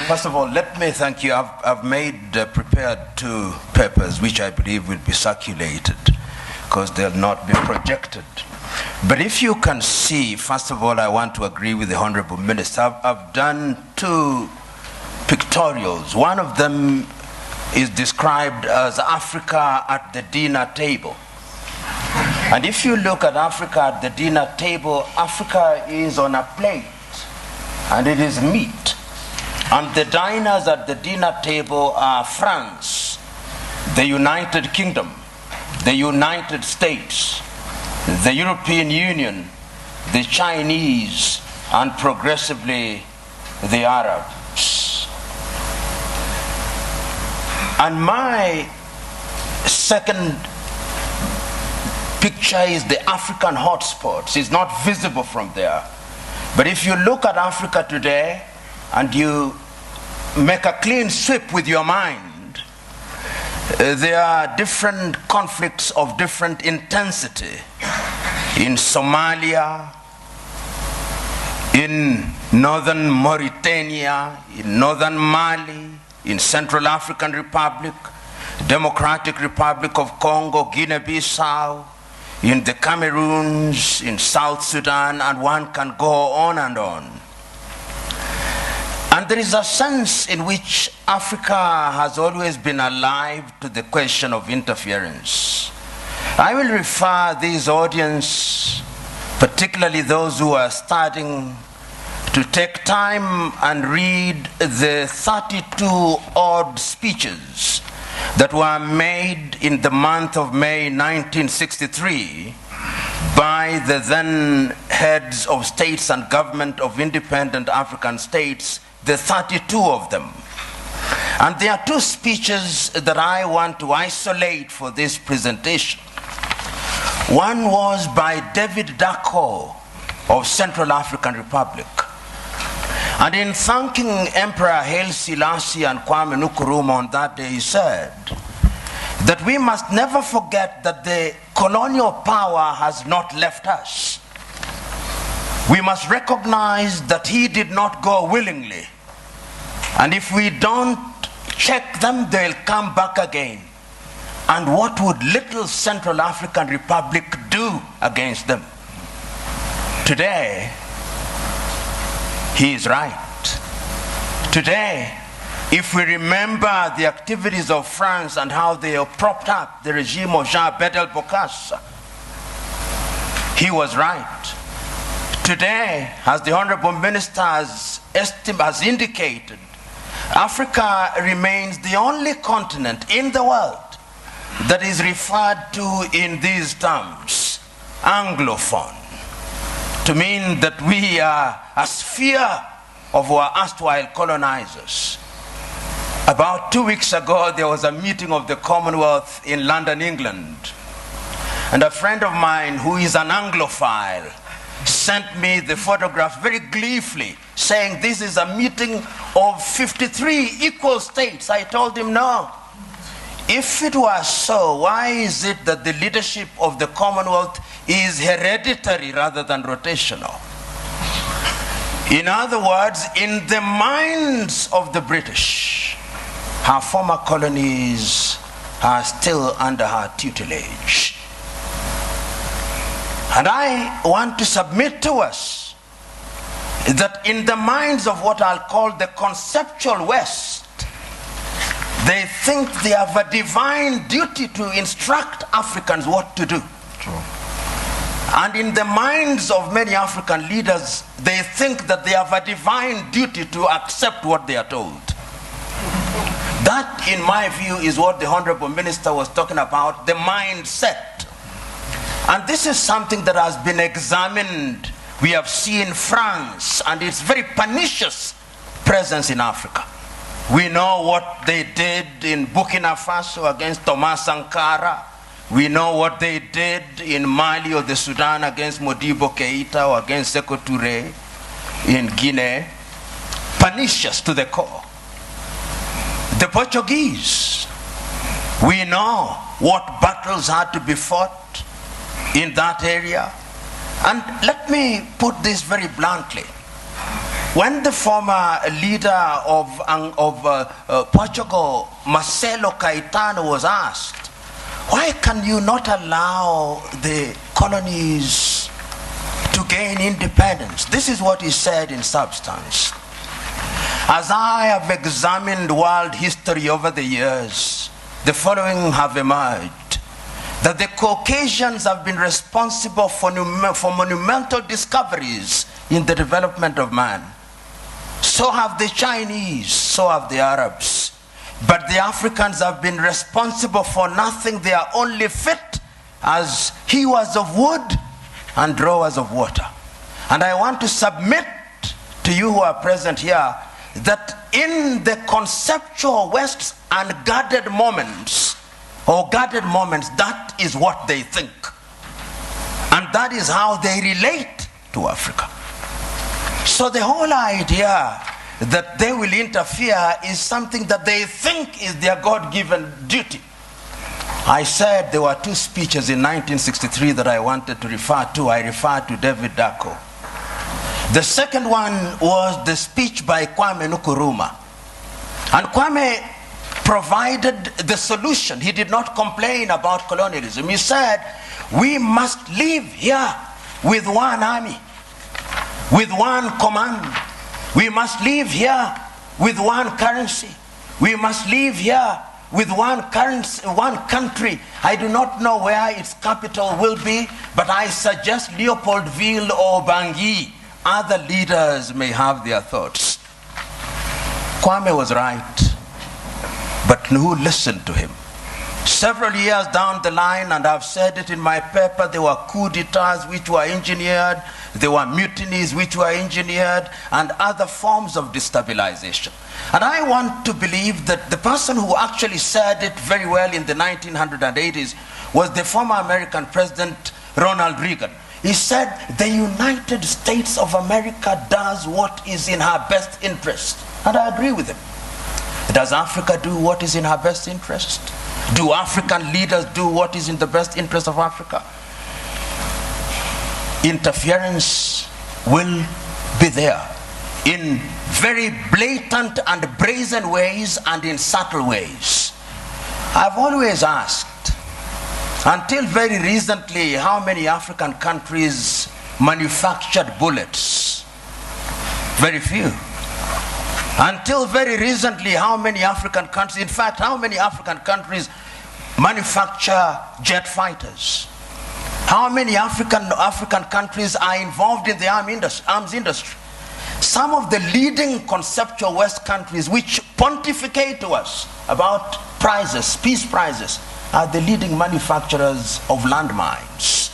First of all, let me thank you. I've prepared 2 papers which I believe will be circulated because they'll not be projected. But if you can see, first of all, I want to agree with the Honorable Minister. I've done 2 pictorials. One of them is described as Africa at the dinner table. And if you look at Africa at the dinner table, Africa is on a plate and it is meat. And the diners at the dinner table are France, the United Kingdom, the United States, the European Union, the Chinese, and progressively the Arabs. And my second picture is the African hotspots. It's not visible from there. But if you look at Africa today and you make a clean sweep with your mind, there are different conflicts of different intensity in Somalia, in northern Mauritania, in northern Mali, in Central African Republic, Democratic Republic of Congo, Guinea-Bissau, in the Cameroons, in South Sudan, and one can go on and on. And there is a sense in which Africa has always been alive to the question of interference. I will refer this audience, particularly those who are starting, to take time and read the 32 odd speeches that were made in the month of May 1963 by the then heads of states and government of independent African states, the 32 of them. And there are 2 speeches that I want to isolate for this presentation. One was by David Dacko of Central African Republic. And in thanking Emperor Haile Selassie and Kwame Nkrumah on that day, he said that we must never forget that the colonial power has not left us. We must recognize that he did not go willingly. And if we don't check them, they'll come back again. And what would little Central African Republic do against them? Today, he is right. Today, if we remember the activities of France and how they have propped up the regime of Jean-Bedel Bokassa, he was right. Today, as the Honorable Minister has indicated, Africa remains the only continent in the world that is referred to in these terms, Anglophone, to mean that we are a sphere of our erstwhile colonizers. About 2 weeks ago, there was a meeting of the Commonwealth in London, England. And a friend of mine who is an Anglophile sent me the photograph very gleefully, saying this is a meeting of 53 equal states. I told him, no. If it was so, why is it that the leadership of the Commonwealth is hereditary rather than rotational? In other words, in the minds of the British, her former colonies are still under her tutelage. And I want to submit to us that in the minds of what I'll call the conceptual West, they think they have a divine duty to instruct Africans what to do. True. And in the minds of many African leaders, they think that they have a divine duty to accept what they are told. That, in my view, is what the Honorable Minister was talking about, the mindset. And this is something that has been examined. We have seen France and its very pernicious presence in Africa. We know what they did in Burkina Faso against Thomas Sankara. We know what they did in Mali or the Sudan against Modibo Keita or against Sékou Touré in Guinea. Pernicious to the core. The Portuguese, we know what battles had to be fought in that area. And let me put this very bluntly. When the former leader of Portugal, Marcelo Caetano, was asked, why can you not allow the colonies to gain independence? This is what he said in substance. As I have examined world history over the years, the following have emerged: that the Caucasians have been responsible for monumental discoveries in the development of man. So have the Chinese, so have the Arabs. But the Africans have been responsible for nothing. They are only fit as hewers of wood and drawers of water. And I want to submit to you who are present here that in the conceptual West's unguarded moments, or guarded moments, that is what they think. And that is how they relate to Africa. So the whole idea that they will interfere is something that they think is their God-given duty. I said there were two speeches in 1963 that I wanted to refer to. I referred to David Dacko. The second one was the speech by Kwame Nkrumah. And Kwame provided the solution. He did not complain about colonialism. He said, we must live here with one army, with one command. We must live here with one currency. We must live here with one currency, one country. I do not know where its capital will be, but I suggest Leopoldville or Bangui. Other leaders may have their thoughts. Kwame was right, but who listened to him? Several years down the line, and I've said it in my paper, there were coup d'etats which were engineered, there were mutinies which were engineered, and other forms of destabilization. And I want to believe that the person who actually said it very well in the 1980s was the former American President Ronald Reagan. He said, the United States of America does what is in her best interest. And I agree with him. Does Africa do what is in her best interest? Do African leaders do what is in the best interest of Africa? Interference will be there in very blatant and brazen ways and in subtle ways. I've always asked, until very recently, how many African countries manufactured bullets? Very few. Until very recently, how many African countries, in fact, how many African countries manufacture jet fighters? How many African countries are involved in the arms industry? Some of the leading conceptual West countries which pontificate to us about prizes, peace prizes, are the leading manufacturers of landmines.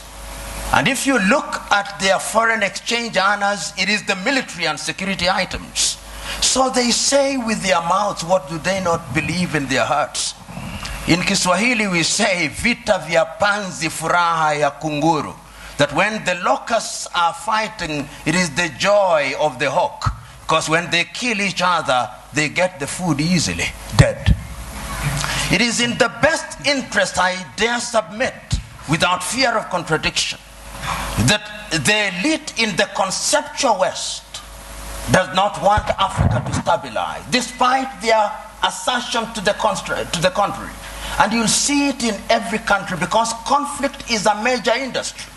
And if you look at their foreign exchange earners, it is the military and security items. So they say with their mouths, what do they not believe in their hearts? In Kiswahili we say, vita vya panzi furaha ya kunguru. That when the locusts are fighting, it is the joy of the hawk. Because when they kill each other, they get the food easily, dead. It is in the best interest, I dare submit, without fear of contradiction, that the elite in the conceptual West does not want Africa to stabilize, despite their assertion to the contrary. And you'll see it in every country, because conflict is a major industry.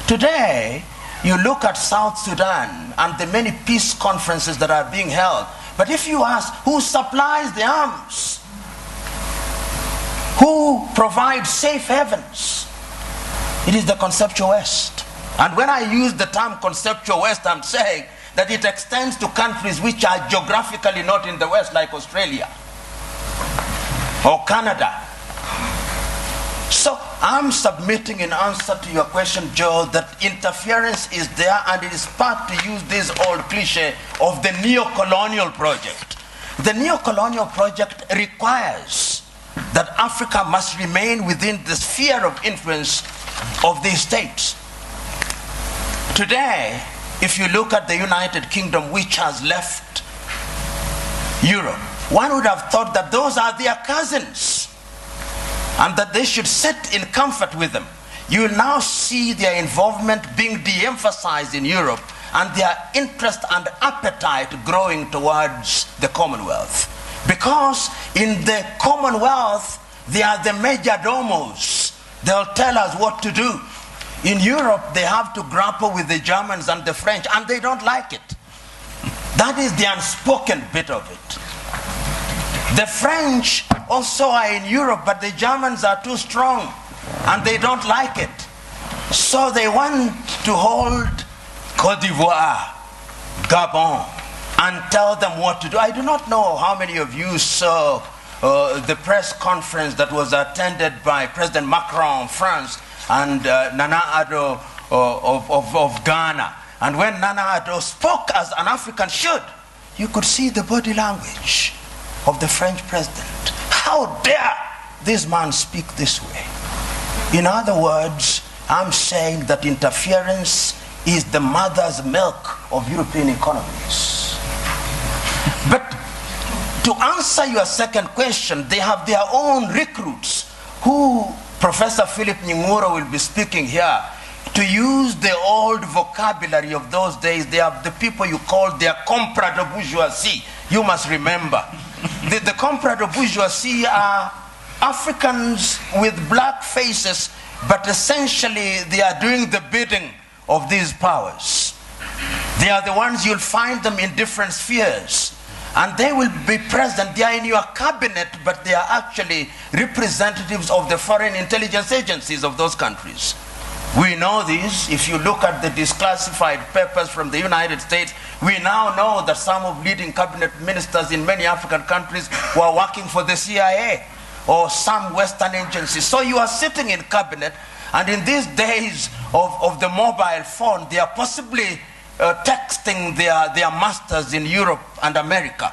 Today, you look at South Sudan and the many peace conferences that are being held, but if you ask who supplies the arms, who provides safe havens, it is the conceptual West. And when I use the term conceptual West, I'm saying that it extends to countries which are geographically not in the West, like Australia or Canada. So I'm submitting in answer to your question, Joe, that interference is there, and it is part, to use this old cliche, of the neo-colonial project. The neo-colonial project requires that Africa must remain within the sphere of influence of these states. Today, if you look at the United Kingdom, which has left Europe, one would have thought that those are their cousins and that they should sit in comfort with them. You will now see their involvement being de-emphasized in Europe and their interest and appetite growing towards the Commonwealth. Because in the Commonwealth, they are the major domos. They'll tell us what to do. In Europe, they have to grapple with the Germans and the French, and they don't like it. That is the unspoken bit of it. The French also are in Europe, but the Germans are too strong, and they don't like it. So they want to hold Côte d'Ivoire, Gabon, and tell them what to do. I do not know how many of you saw the press conference that was attended by President Macron of France and Nana Addo of Ghana. And when Nana Addo spoke as an African should, you could see the body language of the French president. How dare this man speak this way? In other words, I'm saying that interference is the mother's milk of European economies. But to answer your second question, they have their own recruits who Professor Philip Nying'oro will be speaking here. To use the old vocabulary of those days, they have the people you call their comprador bourgeoisie. You must remember. The comprador bourgeoisie are Africans with black faces, but essentially they are doing the bidding of these powers. They are the ones you'll find them in different spheres. And they will be present. They are in your cabinet, but they are actually representatives of the foreign intelligence agencies of those countries. We know this. If you look at the declassified papers from the United States, we now know that some of leading cabinet ministers in many African countries were working for the CIA or some Western agencies. So you are sitting in cabinet, and in these days of the mobile phone, they are possibly texting their masters in Europe and America.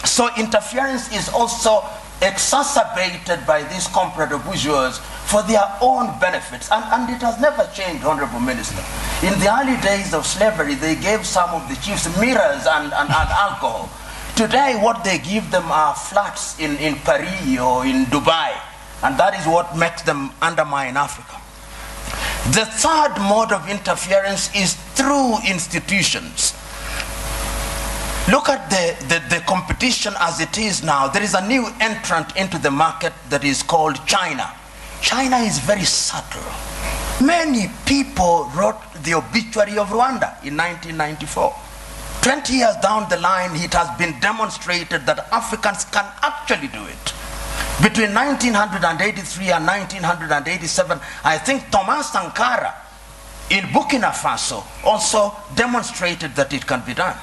So interference is also exacerbated by these comprador bourgeois for their own benefits. And it has never changed, Honorable Minister. In the early days of slavery, they gave some of the chiefs mirrors and alcohol. Today, what they give them are flats in Paris or in Dubai. And that is what makes them undermine Africa. The third mode of interference is through institutions. Look at the competition as it is now. There is a new entrant into the market that is called China. China is very subtle. Many people wrote the obituary of Rwanda in 1994. 20 years down the line, it has been demonstrated that Africans can actually do it. Between 1983 and 1987, I think Thomas Sankara in Burkina Faso also demonstrated that it can be done.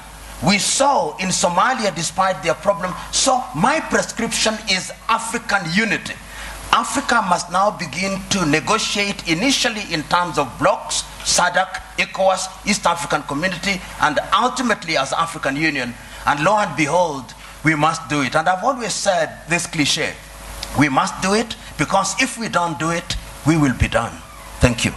We saw in Somalia, despite their problem. So my prescription is African unity. Africa must now begin to negotiate initially in terms of blocks, SADC, ECOWAS, East African Community, and ultimately as African Union. And lo and behold, we must do it. And I've always said this cliche, we must do it, because if we don't do it, we will be done. Thank you.